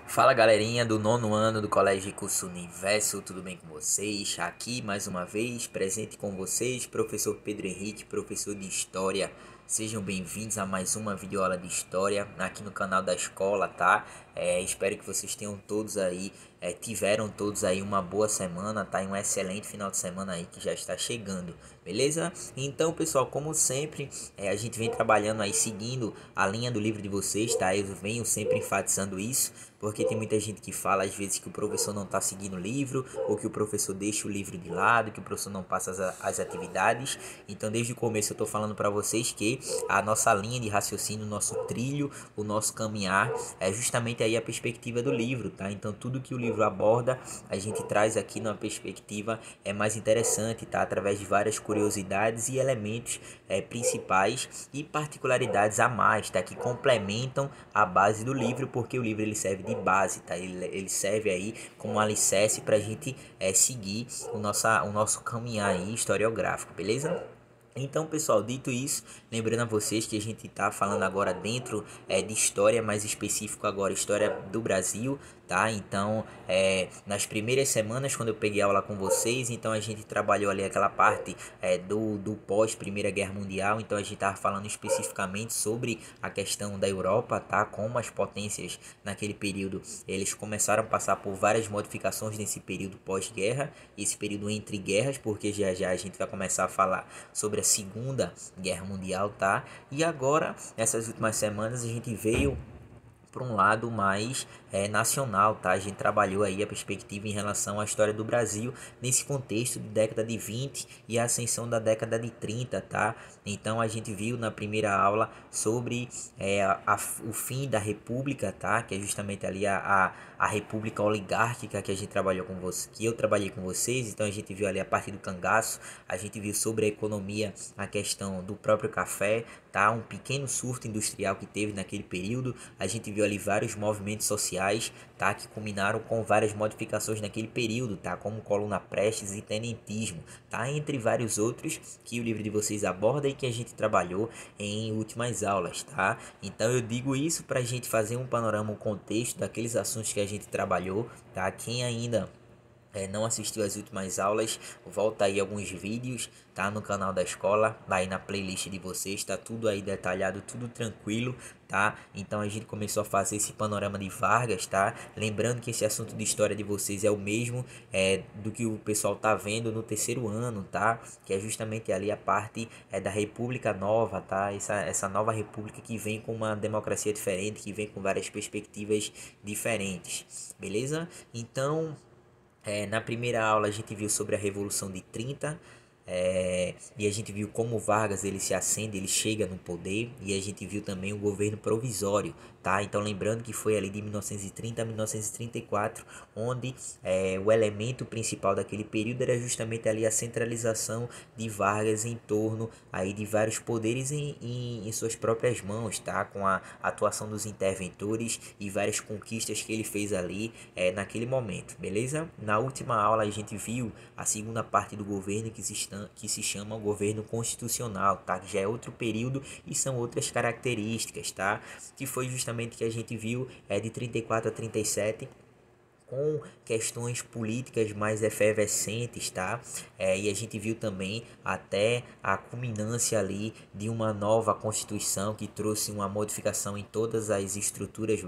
Fala galerinha do nono ano do Colégio Curso Universo, tudo bem com vocês? Aqui mais uma vez, presente com vocês, professor Pedro Henrique, professor de História. Sejam bem-vindos a mais uma videoaula de História aqui no canal da escola, tá? Espero que vocês tenham todos aí, tiveram todos aí uma boa semana, tá? E um excelente final de semana aí que já está chegando, beleza? Então, pessoal, como sempre, a gente vem trabalhando aí, seguindo a linha do livro de vocês, tá? Eu venho sempre enfatizando isso, porque tem muita gente que fala às vezes que o professor não está seguindo o livro, ou que o professor deixa o livro de lado, que o professor não passa as atividades. Então desde o começo eu estou falando para vocês que a nossa linha de raciocínio, o nosso trilho, o nosso caminhar é justamente aí a perspectiva do livro, tá? Então tudo que o livro aborda, a gente traz aqui numa perspectiva mais interessante, tá? Através de várias curiosidades e elementos principais e particularidades a mais, tá? Que complementam a base do livro, porque o livro ele serve de base, tá? Ele serve aí como um alicerce para a gente seguir o nosso caminhar aí historiográfico, beleza? Então, pessoal, dito isso, lembrando a vocês que a gente está falando agora dentro de história, mais específico agora, história do Brasil, tá? Então, nas primeiras semanas, quando eu peguei aula com vocês, então a gente trabalhou ali aquela parte do pós Primeira Guerra Mundial, então a gente estava falando especificamente sobre a questão da Europa, tá? Como as potências naquele período, eles começaram a passar por várias modificações nesse período pós-guerra, esse período entre guerras, porque já já a gente vai começar a falar sobre a Segunda Guerra Mundial, tá? E agora, nessas últimas semanas, a gente veio para um lado mais nacional, tá? A gente trabalhou aí a perspectiva em relação à história do Brasil nesse contexto de década de 20 e a ascensão da década de 30, tá? Então a gente viu na primeira aula sobre o fim da República, tá? Que é justamente ali a República Oligárquica que a gente trabalhou com você, que eu trabalhei com vocês. Então a gente viu ali a parte do cangaço, a gente viu sobre a economia, a questão do próprio café, tá? Um pequeno surto industrial que teve naquele período. A gente viu ali vários movimentos sociais, tá? Que culminaram com várias modificações naquele período, tá? Como Coluna Prestes e tenentismo, tá? Entre vários outros que o livro de vocês aborda e que a gente trabalhou em últimas aulas, tá? Então eu digo isso para a gente fazer um panorama, um contexto daqueles assuntos que a gente trabalhou, tá? Quem ainda não assistiu às últimas aulas, volta aí alguns vídeos, tá? No canal da escola, aí na playlist de vocês, tá tudo aí detalhado, tudo tranquilo, tá? Então a gente começou a fazer esse panorama de Vargas, tá? Lembrando que esse assunto de história de vocês é o mesmo do que o pessoal tá vendo no terceiro ano, tá? Que é justamente ali a parte da República Nova, tá? Essa nova república que vem com uma democracia diferente, que vem com várias perspectivas diferentes, beleza? Então na primeira aula a gente viu sobre a Revolução de 30, e a gente viu como Vargas ele se acende, ele chega no poder, e a gente viu também o governo provisório, tá? Então lembrando que foi ali de 1930 a 1934, onde o elemento principal daquele período era justamente ali a centralização de Vargas em torno aí de vários poderes em suas próprias mãos, tá? Com a atuação dos interventores e várias conquistas que ele fez ali naquele momento, beleza? Na última aula a gente viu a segunda parte do governo que se chama o governo constitucional, tá? Que já é outro período e são outras características, tá? Que foi justamente que a gente viu de 34 a 37, com questões políticas mais efervescentes, tá? E a gente viu também até a culminância ali de uma nova Constituição que trouxe uma modificação em todas as estruturas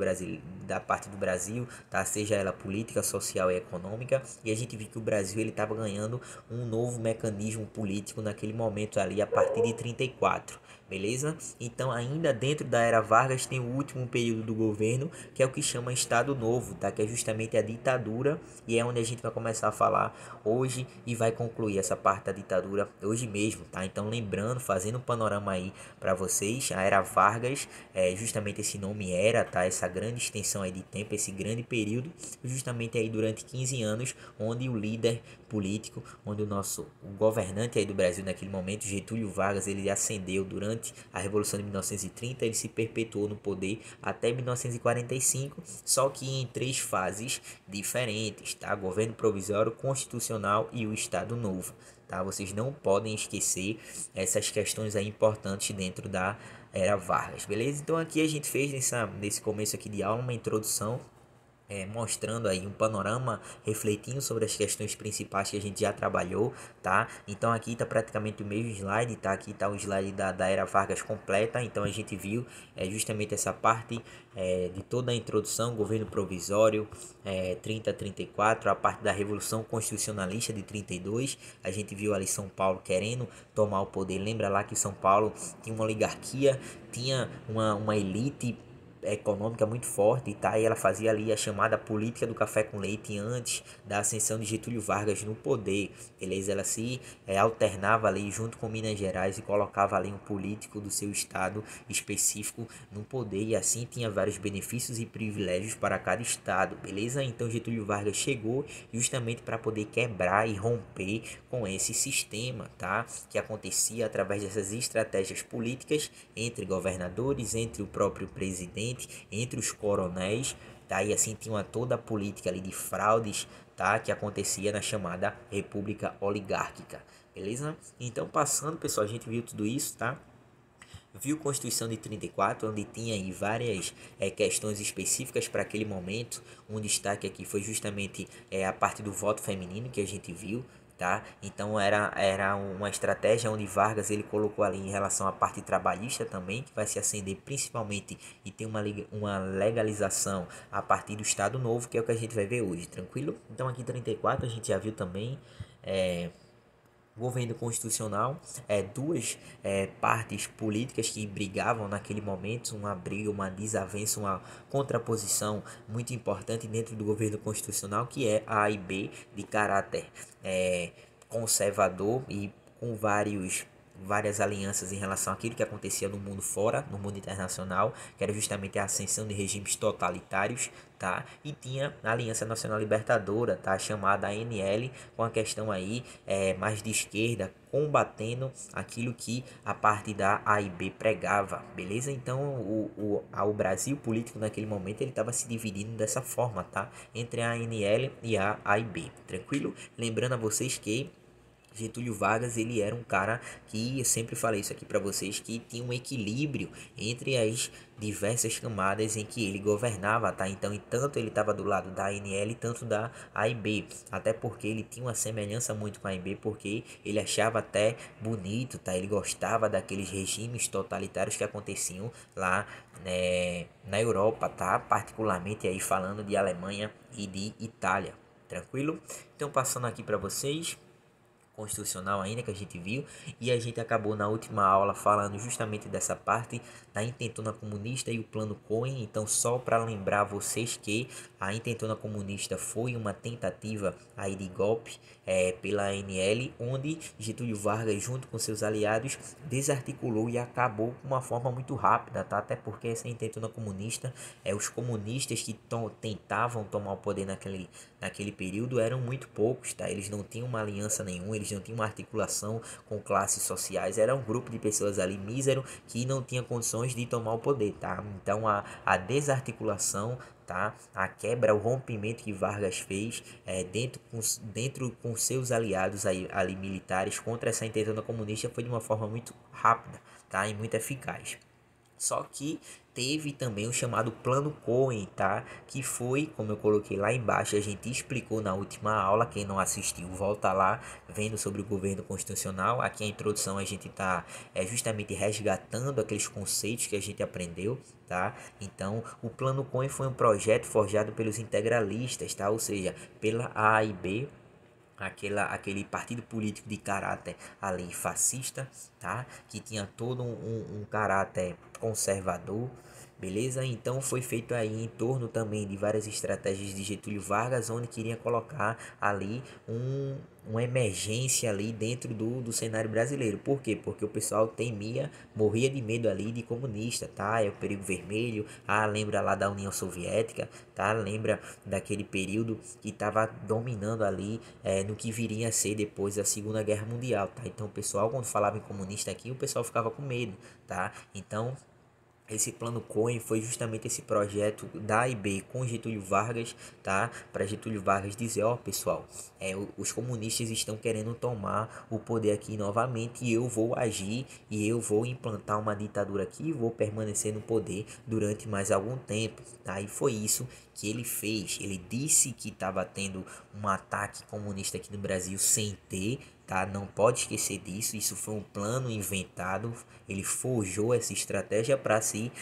da parte do Brasil, tá? Seja ela política, social e econômica. E a gente viu que o Brasil ele estava ganhando um novo mecanismo político naquele momento ali a partir de 34. Beleza? Então, ainda dentro da era Vargas tem o último período do governo, que é o que chama Estado Novo, tá? Que é justamente a ditadura, e é onde a gente vai começar a falar hoje e vai concluir essa parte da ditadura hoje mesmo, tá? Então, lembrando, fazendo um panorama aí para vocês, a era Vargas, justamente esse nome era, tá? Essa grande extensão aí de tempo, esse grande período, justamente aí durante 15 anos, onde o líder político, onde o governante aí do Brasil naquele momento, Getúlio Vargas, ele ascendeu durante a Revolução de 1930, ele se perpetuou no poder até 1945, só que em 3 fases diferentes, tá? Governo provisório, constitucional e o Estado Novo, tá? Vocês não podem esquecer essas questões aí importantes dentro da era Vargas, beleza? Então aqui a gente fez nesse começo aqui de aula uma introdução mostrando aí um panorama, refletindo sobre as questões principais que a gente já trabalhou, tá? Então aqui tá praticamente o mesmo slide, tá? Aqui tá o slide da Era Vargas completa, então a gente viu justamente essa parte de toda a introdução, governo provisório, 30 a 34, a parte da Revolução Constitucionalista de 32, a gente viu ali São Paulo querendo tomar o poder, lembra lá que São Paulo tinha uma oligarquia, tinha uma elite econômica muito forte, tá? E ela fazia ali a chamada política do café com leite antes da ascensão de Getúlio Vargas no poder, beleza? Ela se alternava ali junto com Minas Gerais e colocava ali um político do seu estado específico no poder e assim tinha vários benefícios e privilégios para cada estado, beleza? Então Getúlio Vargas chegou justamente para poder quebrar e romper com esse sistema, tá? Que acontecia através dessas estratégias políticas entre governadores, entre o próprio presidente, entre os coronéis, tá? E assim tinha toda a política ali de fraudes, tá? Que acontecia na chamada República Oligárquica, beleza? Então passando, pessoal, a gente viu tudo isso, tá? Viu Constituição de 34, onde tinha aí várias questões específicas para aquele momento. Um destaque aqui foi justamente a parte do voto feminino que a gente viu, tá? Então era uma estratégia onde Vargas ele colocou ali em relação à parte trabalhista também, que vai se acender principalmente e tem uma legalização a partir do Estado Novo, que é o que a gente vai ver hoje, tranquilo? Então aqui em 34 a gente já viu também governo constitucional, duas partes políticas que brigavam naquele momento, uma briga, uma desavença, uma contraposição muito importante dentro do governo constitucional, que é a A e B de caráter conservador e com várias alianças em relação àquilo que acontecia no mundo fora, no mundo internacional, que era justamente a ascensão de regimes totalitários, tá? E tinha a Aliança Nacional Libertadora, tá? Chamada ANL, com a questão aí mais de esquerda, combatendo aquilo que a parte da A e B pregava, beleza? Então o Brasil político naquele momento ele estava se dividindo dessa forma, tá? Entre a ANL e a e B, tranquilo? Lembrando a vocês que Getúlio Vargas ele era um cara que eu sempre falei isso aqui para vocês que tinha um equilíbrio entre as diversas camadas em que ele governava, tá? Então, tanto ele estava do lado da ANL, tanto da AIB, até porque ele tinha uma semelhança muito com a AIB, porque ele achava até bonito, tá? Ele gostava daqueles regimes totalitários que aconteciam lá na Europa, tá? Particularmente aí falando de Alemanha e de Itália, tranquilo? Então, passando aqui para vocês constitucional ainda que a gente viu e a gente acabou na última aula falando justamente dessa parte da intentona comunista e o plano Cohen. Então só para lembrar vocês que a intentona comunista foi uma tentativa aí de golpe pela ANL, onde Getúlio Vargas junto com seus aliados desarticulou e acabou com uma forma muito rápida, tá? Até porque essa intentona comunista os comunistas que tentavam tomar o poder naquele período eram muito poucos, tá? Eles não tinham uma aliança nenhuma, eles não tinham uma articulação com classes sociais, era um grupo de pessoas ali mísero que não tinha condições de tomar o poder, tá? Então a desarticulação, tá? A quebra, o rompimento que Vargas fez dentro com seus aliados ali militares contra essa intentona comunista foi de uma forma muito rápida, tá? E muito eficaz. Só que teve também o chamado Plano Cohen, tá? Que foi, como eu coloquei lá embaixo, a gente explicou na última aula. Quem não assistiu, volta lá vendo sobre o governo constitucional. Aqui a introdução a gente tá justamente resgatando aqueles conceitos que a gente aprendeu, tá? Então, o Plano Cohen foi um projeto forjado pelos integralistas, tá? Ou seja, pela A e B, aquele partido político de caráter ali fascista, tá? Que tinha todo um caráter conservador, beleza? Então foi feito aí em torno também de várias estratégias de Getúlio Vargas, onde queria colocar ali uma emergência ali dentro do cenário brasileiro. Por quê? Porque o pessoal temia, morria de medo ali de comunista, tá? É o perigo vermelho, lembra lá da União Soviética, tá? Lembra daquele período que estava dominando ali no que viria a ser depois da Segunda Guerra Mundial, tá? Então o pessoal quando falava em comunista aqui, o pessoal ficava com medo, tá? Então Esse plano Cohen foi justamente esse projeto da AIB com Getúlio Vargas, tá? Para Getúlio Vargas dizer, ó, pessoal, os comunistas estão querendo tomar o poder aqui novamente e eu vou agir e eu vou implantar uma ditadura aqui e vou permanecer no poder durante mais algum tempo, tá? E foi isso que ele fez. Ele disse que estava tendo um ataque comunista aqui no Brasil sem ter, tá? Não pode esquecer disso. Isso foi um plano inventado. Ele forjou essa estratégia para se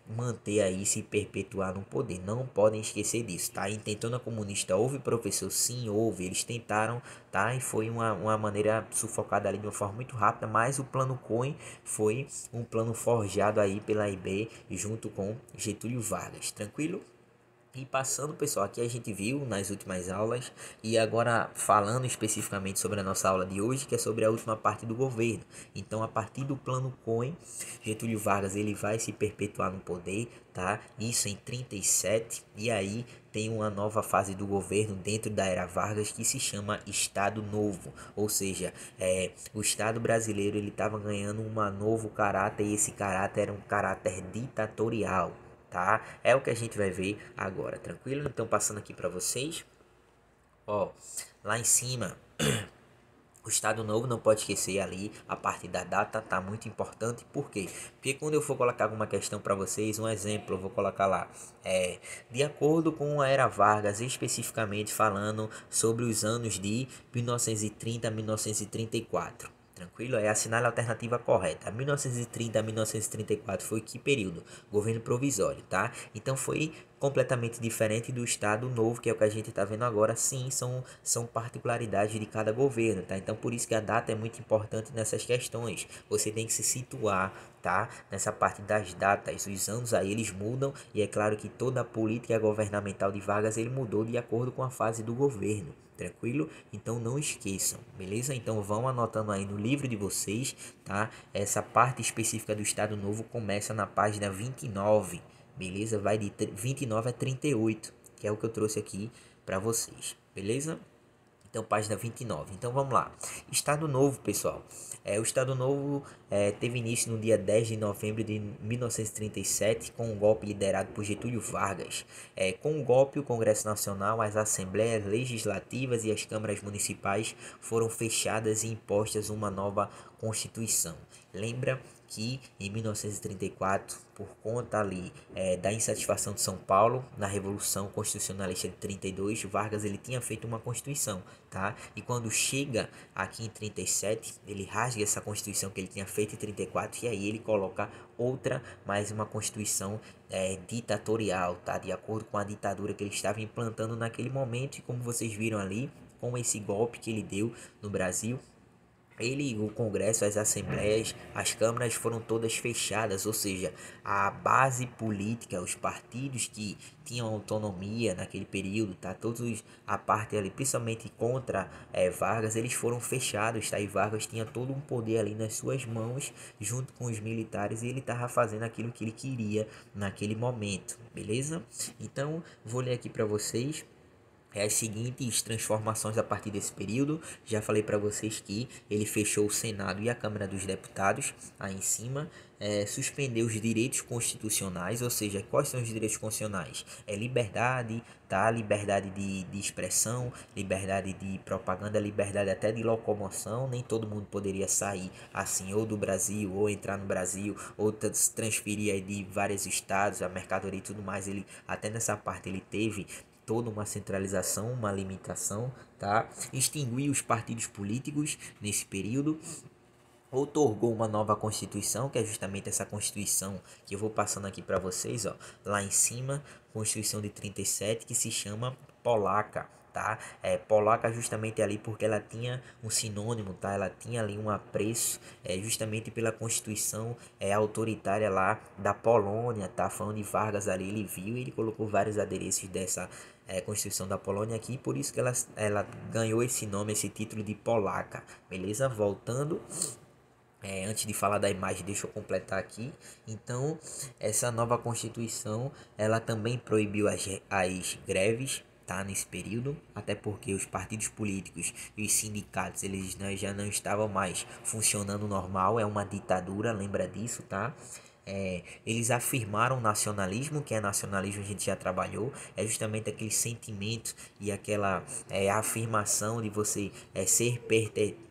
manter aí, se perpetuar no poder. Não podem esquecer disso, tá? Intentando a comunista, houve, professor? Sim, houve. Eles tentaram, tá? E foi uma maneira sufocada ali de uma forma muito rápida, mas o plano Cohen foi um plano forjado aí pela IB junto com Getúlio Vargas. Tranquilo? E passando, pessoal, aqui a gente viu nas últimas aulas e agora falando especificamente sobre a nossa aula de hoje, que é sobre a última parte do governo. Então, a partir do plano Cohen, Getúlio Vargas ele vai se perpetuar no poder, tá? Isso em 37 e aí tem uma nova fase do governo dentro da era Vargas que se chama Estado Novo, ou seja, o Estado brasileiro ele estava ganhando um novo caráter e esse caráter era um caráter ditatorial, tá? É o que a gente vai ver agora, tranquilo? Então, passando aqui para vocês, ó, lá em cima, o Estado Novo não pode esquecer ali a parte da data, tá muito importante. Por quê? Porque quando eu for colocar alguma questão para vocês, um exemplo, eu vou colocar lá, de acordo com a Era Vargas, especificamente falando sobre os anos de 1930 a 1934. Tranquilo? É assinar a alternativa correta. 1930 a 1934 foi que período? Governo provisório, tá? Então foi completamente diferente do Estado Novo, que é o que a gente está vendo agora. Sim, são particularidades de cada governo, tá? Então por isso que a data é muito importante nessas questões. Você tem que se situar, tá? Nessa parte das datas, os anos aí eles mudam e é claro que toda a política governamental de Vargas ele mudou de acordo com a fase do governo. Tranquilo? Então não esqueçam, beleza? Então vão anotando aí no livro de vocês, tá? Essa parte específica do Estado Novo começa na página 29, beleza? Vai de 29 a 38, que é o que eu trouxe aqui para vocês, beleza? Então, página 29. Então, vamos lá. Estado Novo, pessoal. O Estado Novo teve início no dia 10 de novembro de 1937, com um golpe liderado por Getúlio Vargas. Com o golpe, o Congresso Nacional, as Assembleias Legislativas e as câmaras municipais foram fechadas e impostas uma nova Constituição. Lembra que em 1934, por conta ali da insatisfação de São Paulo na Revolução Constitucionalista de 32, Vargas ele tinha feito uma Constituição, tá? E quando chega aqui em 37, ele rasga essa Constituição que ele tinha feito em 34 e aí ele coloca outra, mais uma Constituição ditatorial, tá? De acordo com a ditadura que ele estava implantando naquele momento e como vocês viram ali, com esse golpe que ele deu no Brasil, o Congresso, as assembleias, as câmaras foram todas fechadas, ou seja, a base política, os partidos que tinham autonomia naquele período, tá? Todos a parte ali, principalmente contra Vargas, eles foram fechados, tá? E Vargas tinha todo um poder ali nas suas mãos, junto com os militares, e ele estava fazendo aquilo que ele queria naquele momento, beleza? Então, vou ler aqui para vocês as seguintes transformações a partir desse período. Já falei para vocês que ele fechou o Senado e a Câmara dos Deputados aí em cima, suspendeu os direitos constitucionais, ou seja, quais são os direitos constitucionais? Liberdade, tá? Liberdade de expressão, liberdade de propaganda, liberdade até de locomoção. Nem todo mundo poderia sair assim ou do Brasil ou entrar no Brasil ou transferir aí de vários estados a mercadoria e tudo mais. Ele até nessa parte ele teve toda uma centralização, uma limitação, tá? Extinguiu os partidos políticos nesse período, outorgou uma nova Constituição, que é justamente essa Constituição que eu vou passando aqui para vocês, ó, lá em cima, Constituição de 37, que se chama Polaca, tá? Polaca justamente ali porque ela tinha um sinônimo, tá? Ela tinha ali um apreço, justamente pela Constituição autoritária lá da Polônia, tá? Falando de Vargas ali, ele viu e ele colocou vários adereços dessa Constituição da Polônia aqui, por isso que ela ganhou esse nome, esse título de Polaca, beleza? Voltando, antes de falar da imagem, deixa eu completar aqui. Então, essa nova Constituição, ela também proibiu as greves, tá, nesse período, até porque os partidos políticos e os sindicatos, eles, né, já não estavam mais funcionando normal, é uma ditadura, lembra disso, tá? eles afirmaram o nacionalismo, que é nacionalismo a gente já trabalhou, é justamente aquele sentimento e aquela afirmação de você ser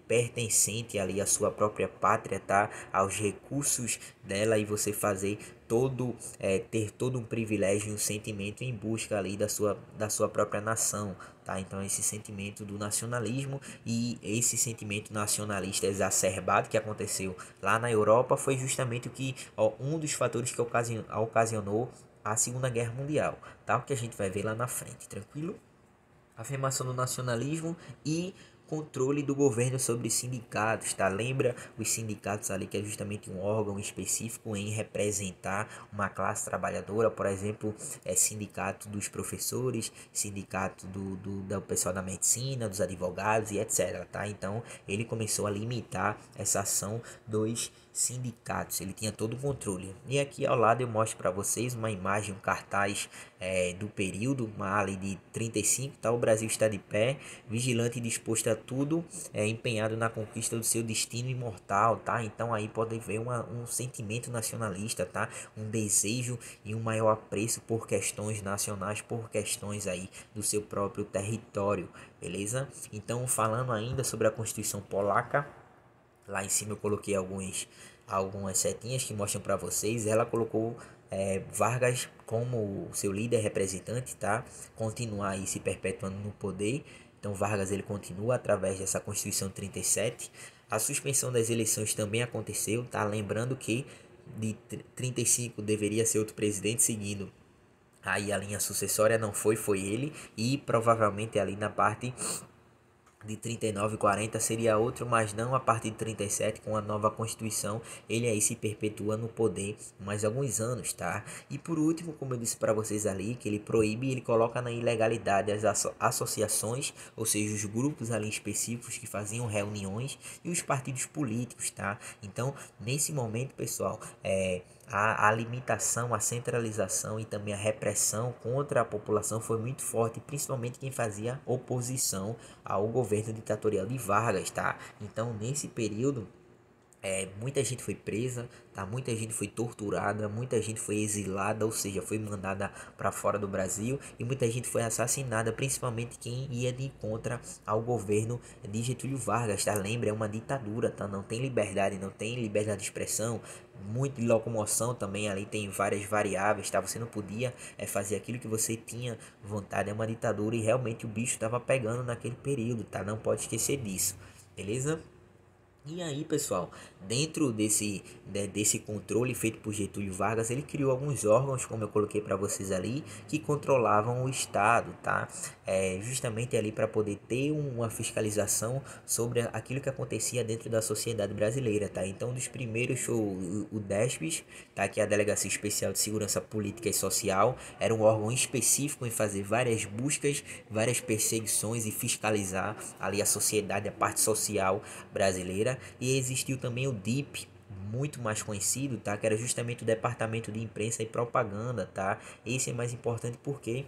pertencente ali à sua própria pátria, tá? Aos recursos dela e você fazer ter todo um privilégio e um sentimento em busca ali da sua própria nação, tá? Então esse sentimento do nacionalismo e esse sentimento nacionalista exacerbado que aconteceu lá na Europa foi justamente um dos fatores que ocasionou a Segunda Guerra Mundial, tá? O que a gente vai ver lá na frente, tranquilo? Afirmação do nacionalismo e controle do governo sobre os sindicatos, tá? Lembra os sindicatos ali, que é justamente um órgão específico em representar uma classe trabalhadora, por exemplo, sindicato dos professores, sindicato do pessoal da medicina, dos advogados e etc, tá? Então ele começou a limitar essa ação dos sindicatos, ele tinha todo o controle. E aqui ao lado eu mostro para vocês uma imagem, um cartaz do período, uma ali de 35, tá? O Brasil está de pé, vigilante e disposto a tudo, empenhado na conquista do seu destino imortal, tá? Então aí pode ver um sentimento nacionalista, tá? Um desejo e um maior apreço por questões nacionais, por questões aí do seu próprio território, beleza? Então falando ainda sobre a Constituição Polaca, lá em cima eu coloquei algumas setinhas que mostram para vocês. Ela colocou Vargas como seu líder representante, tá? Continuar aí se perpetuando no poder. Então Vargas ele continua através dessa Constituição 37. A suspensão das eleições também aconteceu, tá? Lembrando que de 35 deveria ser outro presidente seguindo. Aí a linha sucessória não foi ele, e provavelmente ali na parte de 39 e 40 seria outro, mas não a partir de 37, com a nova Constituição, ele aí se perpetua no poder mais alguns anos, tá? E por último, como eu disse para vocês ali, que ele proíbe, ele coloca na ilegalidade as associações, ou seja, os grupos ali específicos que faziam reuniões, e os partidos políticos, tá? Então, nesse momento, pessoal, a limitação, a centralização e também a repressão contra a população foi muito forte, principalmente quem fazia oposição ao governo ditatorial de Vargas, tá? Então, nesse período, muita gente foi presa, tá? Muita gente foi torturada, muita gente foi exilada, ou seja, foi mandada para fora do Brasil, e muita gente foi assassinada, principalmente quem ia de contra ao governo de Getúlio Vargas, tá? Lembra, é uma ditadura, tá? Não tem liberdade, não tem liberdade de expressão, muito de locomoção também, ali tem várias variáveis, tá? Você não podia fazer aquilo que você tinha vontade, é uma ditadura e realmente o bicho estava pegando naquele período, tá? Não pode esquecer disso, beleza? E aí, pessoal, dentro desse controle feito por Getúlio Vargas, ele criou alguns órgãos, como eu coloquei para vocês ali, que controlavam o Estado, tá? Justamente ali para poder ter uma fiscalização sobre aquilo que acontecia dentro da sociedade brasileira, tá? Então, um dos primeiros foi o DESPES, tá? Que é a Delegacia Especial de Segurança Política e Social, era um órgão específico em fazer várias buscas, várias perseguições e fiscalizar ali a sociedade, a parte social brasileira. E existiu também o DIP, muito mais conhecido, tá? Que era justamente o Departamento de Imprensa e Propaganda, tá? Esse é mais importante porque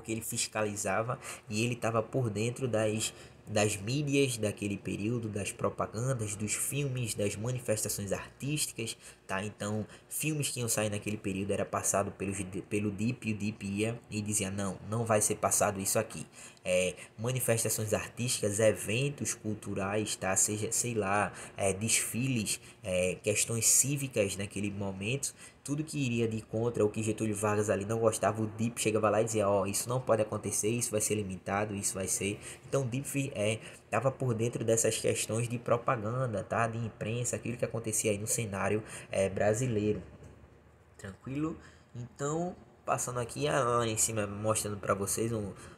ele fiscalizava e ele estava por dentro das mídias daquele período, das propagandas, dos filmes, das manifestações artísticas, tá? Então, filmes que iam sair naquele período era passado pelo DIP, e o DIP ia e dizia, não vai ser passado isso aqui. Manifestações artísticas, eventos culturais, tá? Seja, sei lá, desfiles, questões cívicas naquele momento, tudo que iria de contra o que Getúlio Vargas ali não gostava, o DIP chegava lá e dizia, isso não pode acontecer, isso vai ser limitado, isso vai ser... Então o DIP estava por dentro dessas questões de propaganda, tá? De imprensa, aquilo que acontecia aí no cenário brasileiro. Tranquilo? Então, passando aqui lá em cima, mostrando para vocês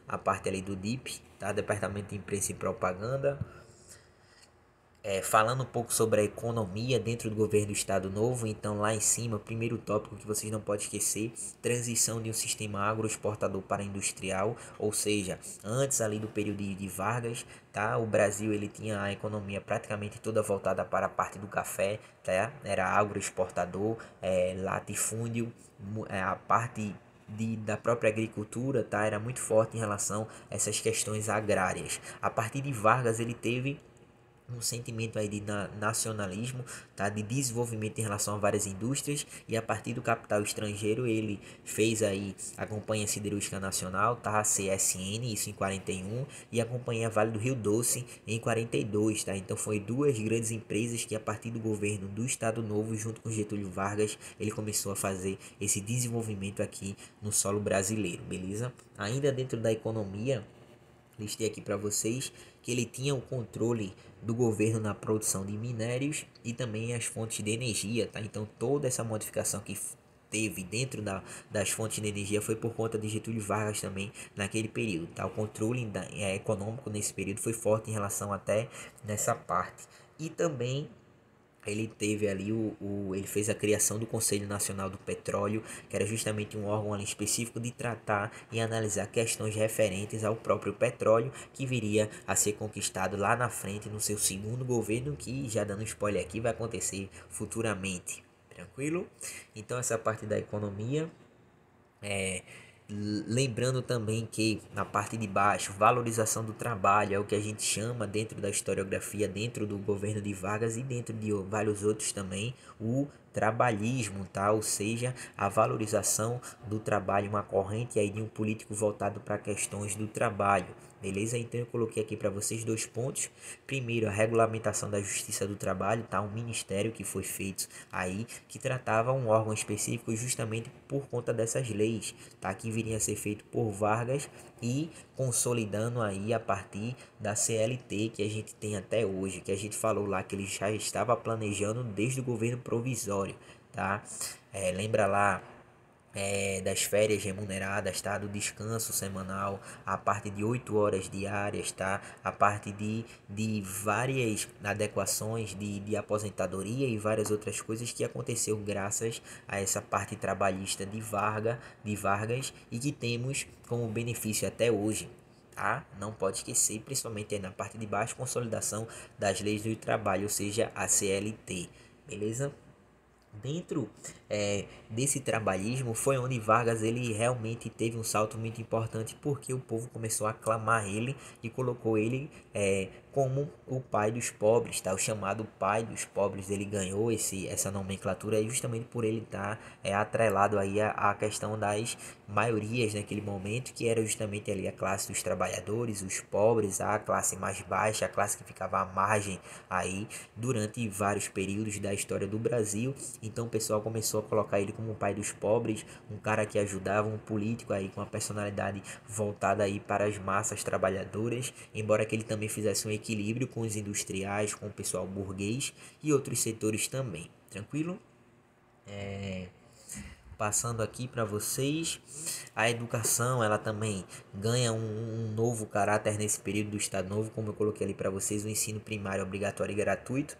a parte ali do DIP, tá? Departamento de Imprensa e Propaganda. Falando um pouco sobre a economia dentro do governo do Estado Novo, então lá em cima, primeiro tópico que vocês não podem esquecer, transição de um sistema agroexportador para industrial, ou seja, antes ali do período de Vargas, tá? O Brasil ele tinha a economia praticamente toda voltada para a parte do café, tá? Era agroexportador, latifúndio, a parte da própria agricultura, tá? Era muito forte em relação a essas questões agrárias. A partir de Vargas ele teve um sentimento aí de nacionalismo, tá? De desenvolvimento em relação a várias indústrias, e a partir do capital estrangeiro ele fez aí a Companhia Siderúrgica Nacional, tá? A CSN, isso em 41, e a Companhia Vale do Rio Doce em 42, tá? Então foi duas grandes empresas que a partir do governo do Estado Novo, junto com Getúlio Vargas, ele começou a fazer esse desenvolvimento aqui no solo brasileiro, beleza? Ainda dentro da economia, listei aqui para vocês que ele tinha o controle do governo na produção de minérios e também as fontes de energia, tá? Então toda essa modificação que teve dentro das fontes de energia foi por conta de Getúlio Vargas também naquele período, tá? O controle econômico nesse período foi forte em relação até nessa parte. E também ele teve ali ele fez a criação do Conselho Nacional do Petróleo, que era justamente um órgão ali específico de tratar e analisar questões referentes ao próprio petróleo, que viria a ser conquistado lá na frente no seu segundo governo, que, já dando spoiler aqui, vai acontecer futuramente. Tranquilo? Então essa parte da economia. Lembrando também que na parte de baixo, valorização do trabalho é o que a gente chama dentro da historiografia, dentro do governo de Vargas e dentro de vários outros também, o trabalhismo, tá? Ou seja, a valorização do trabalho, uma corrente aí de um político voltado para questões do trabalho. Beleza? Então eu coloquei aqui para vocês dois pontos. Primeiro, a regulamentação da Justiça do Trabalho, tá? Um ministério que foi feito aí, que tratava um órgão específico justamente por conta dessas leis, tá? Que viria a ser feito por Vargas e consolidando aí a partir da CLT que a gente tem até hoje, que a gente falou lá que ele já estava planejando desde o governo provisório, tá? Lembra lá das férias remuneradas, tá? Do descanso semanal, a parte de 8 horas diárias, tá? A parte de várias adequações de aposentadoria e várias outras coisas que aconteceu graças a essa parte trabalhista de Vargas e que temos como benefício até hoje. Tá? Não pode esquecer, principalmente aí na parte de baixo, consolidação das leis do trabalho, ou seja, a CLT, beleza? Dentro desse trabalhismo foi onde Vargas ele realmente teve um salto muito importante, porque o povo começou a aclamar ele e colocou ele como o pai dos pobres, tá? O chamado pai dos pobres. Ele ganhou essa nomenclatura justamente por ele estar atrelado aí à questão das maiorias naquele momento, que era justamente ali a classe dos trabalhadores, os pobres, a classe mais baixa, a classe que ficava à margem aí durante vários períodos da história do Brasil. Então o pessoal começou a colocar ele como o pai dos pobres, um cara que ajudava, um político aí com uma personalidade voltada aí para as massas trabalhadoras, embora que ele também fizesse um equilíbrio com os industriais, com o pessoal burguês e outros setores também. Tranquilo? Passando aqui para vocês, a educação ela também ganha um novo caráter nesse período do Estado Novo, como eu coloquei ali para vocês, o ensino primário obrigatório e gratuito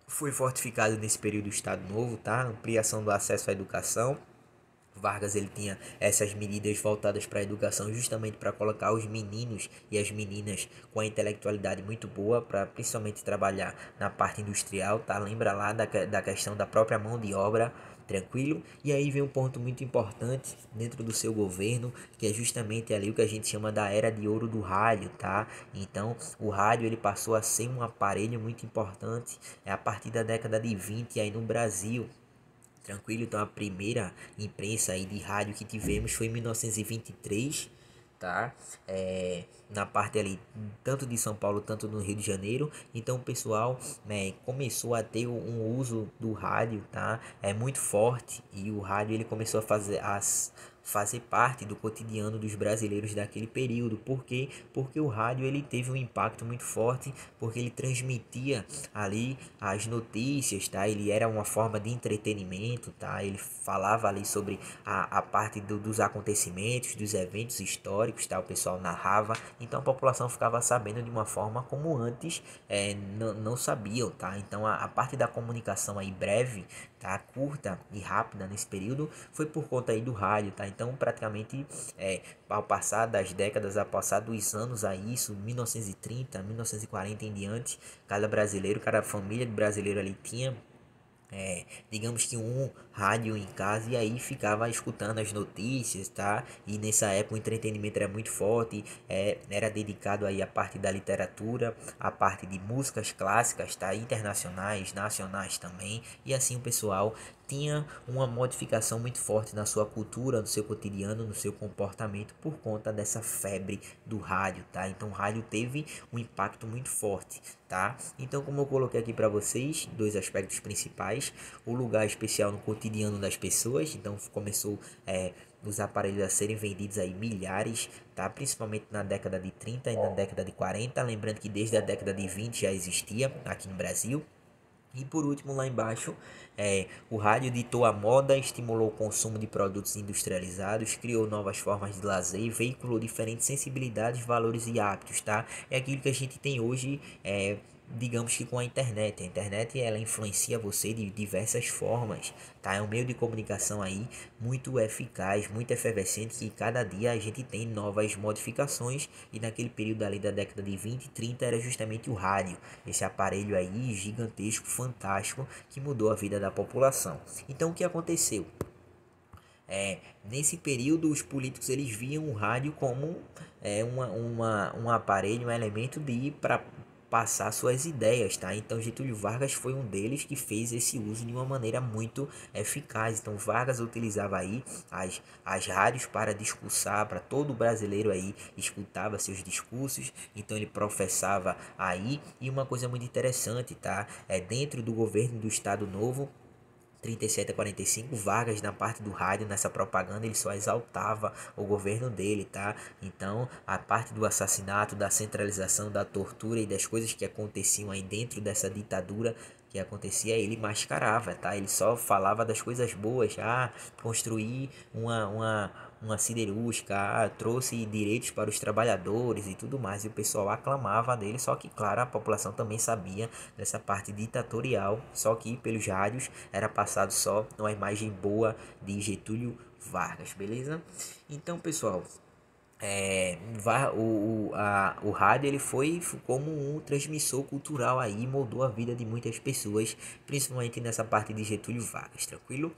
foi fortificado nesse período do Estado Novo, tá? Ampliação do acesso à educação. Vargas ele tinha essas medidas voltadas para a educação justamente para colocar os meninos e as meninas com a intelectualidade muito boa para principalmente trabalhar na parte industrial, tá? Lembra lá da questão da própria mão de obra, tranquilo? E aí vem um ponto muito importante dentro do seu governo, que é justamente ali o que a gente chama da era de ouro do rádio, tá? Então, o rádio ele passou a ser um aparelho muito importante a partir da década de 20 aí no Brasil. Tranquilo, então a primeira imprensa aí de rádio que tivemos foi em 1923, tá? Na parte ali, tanto de São Paulo, tanto no Rio de Janeiro. Então o pessoal, né, começou a ter um uso do rádio, tá? É muito forte e o rádio ele começou a fazer parte do cotidiano dos brasileiros daquele período. Por quê? Porque o rádio ele teve um impacto muito forte, porque ele transmitia ali as notícias, tá? Ele era uma forma de entretenimento, tá? Ele falava ali sobre a parte dos acontecimentos, dos eventos históricos, tá? O pessoal narrava, então a população ficava sabendo de uma forma como antes não sabiam, tá? Então a parte da comunicação aí breve, tá? Curta e rápida nesse período foi por conta aí do rádio, tá? Então praticamente ao passar das décadas, ao passar dos anos a isso, 1930, 1940 em diante, cada brasileiro, cada família de brasileiro ali tinha digamos que um rádio em casa e aí ficava escutando as notícias, tá? E nessa época o entretenimento era muito forte, era dedicado aí à parte da literatura, à parte de músicas clássicas, tá? Internacionais, nacionais também, e assim o pessoal tinha uma modificação muito forte na sua cultura, no seu cotidiano, no seu comportamento por conta dessa febre do rádio, tá? Então o rádio teve um impacto muito forte, tá? Então, como eu coloquei aqui para vocês, dois aspectos principais: o lugar especial no cotidiano das pessoas. Então começou os aparelhos a serem vendidos aí milhares, tá? Principalmente na década de 30 e na década de 40, lembrando que desde a década de 20 já existia aqui no Brasil. E por último, lá embaixo, o rádio ditou a moda, estimulou o consumo de produtos industrializados, criou novas formas de lazer e veiculou diferentes sensibilidades, valores e hábitos, tá? É aquilo que a gente tem hoje, digamos que com a internet. A internet, ela influencia você de diversas formas, tá? É um meio de comunicação aí muito eficaz, muito efervescente, que cada dia a gente tem novas modificações, e naquele período ali da década de 20 e 30 era justamente o rádio, esse aparelho aí gigantesco, fantástico, que mudou a vida da população. Então o que aconteceu? Nesse período os políticos eles viam o rádio como um aparelho, um elemento de ir para passar suas ideias, tá? Então Getúlio Vargas foi um deles que fez esse uso de uma maneira muito eficaz. Então Vargas utilizava aí as rádios para discursar, para todo brasileiro aí escutava seus discursos. Então ele professava aí, e uma coisa muito interessante, tá? Dentro do governo do Estado Novo 37 a 45, Vargas na parte do rádio, nessa propaganda, ele só exaltava o governo dele, tá? Então, a parte do assassinato, da centralização, da tortura e das coisas que aconteciam aí dentro dessa ditadura que acontecia, ele mascarava, tá? Ele só falava das coisas boas, construir uma siderúrgica, trouxe direitos para os trabalhadores e tudo mais, e o pessoal aclamava dele. Só que, claro, a população também sabia dessa parte ditatorial, só que pelos rádios era passado só uma imagem boa de Getúlio Vargas, beleza? Então, pessoal, o rádio ele foi como um transmissor cultural aí, moldou a vida de muitas pessoas, principalmente nessa parte de Getúlio Vargas, tranquilo?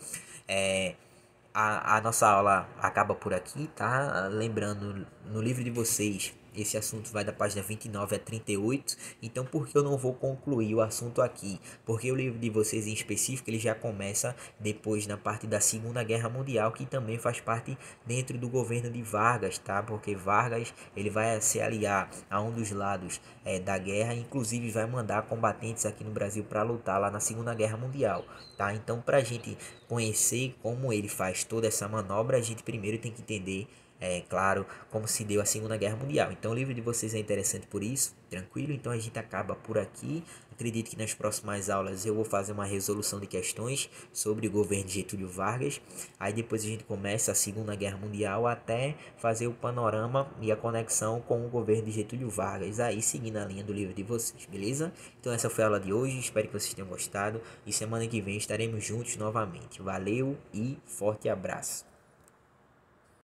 A nossa aula acaba por aqui, tá? Lembrando, no livro de vocês, esse assunto vai da página 29 a 38. Então, por que eu não vou concluir o assunto aqui? Porque o livro de vocês em específico, ele já começa depois na parte da Segunda Guerra Mundial, que também faz parte dentro do governo de Vargas, tá? Porque Vargas, ele vai se aliar a um dos lados da guerra, inclusive vai mandar combatentes aqui no Brasil para lutar lá na Segunda Guerra Mundial, tá? Então, para a gente conhecer como ele faz toda essa manobra, a gente primeiro tem que entender, claro, como se deu a Segunda Guerra Mundial. Então o livro de vocês é interessante por isso, tranquilo? Então a gente acaba por aqui. Acredito que nas próximas aulas eu vou fazer uma resolução de questões sobre o governo de Getúlio Vargas. Aí depois a gente começa a Segunda Guerra Mundial até fazer o panorama e a conexão com o governo de Getúlio Vargas. Aí seguindo a linha do livro de vocês, beleza? Então essa foi a aula de hoje, espero que vocês tenham gostado. E semana que vem estaremos juntos novamente. Valeu e forte abraço.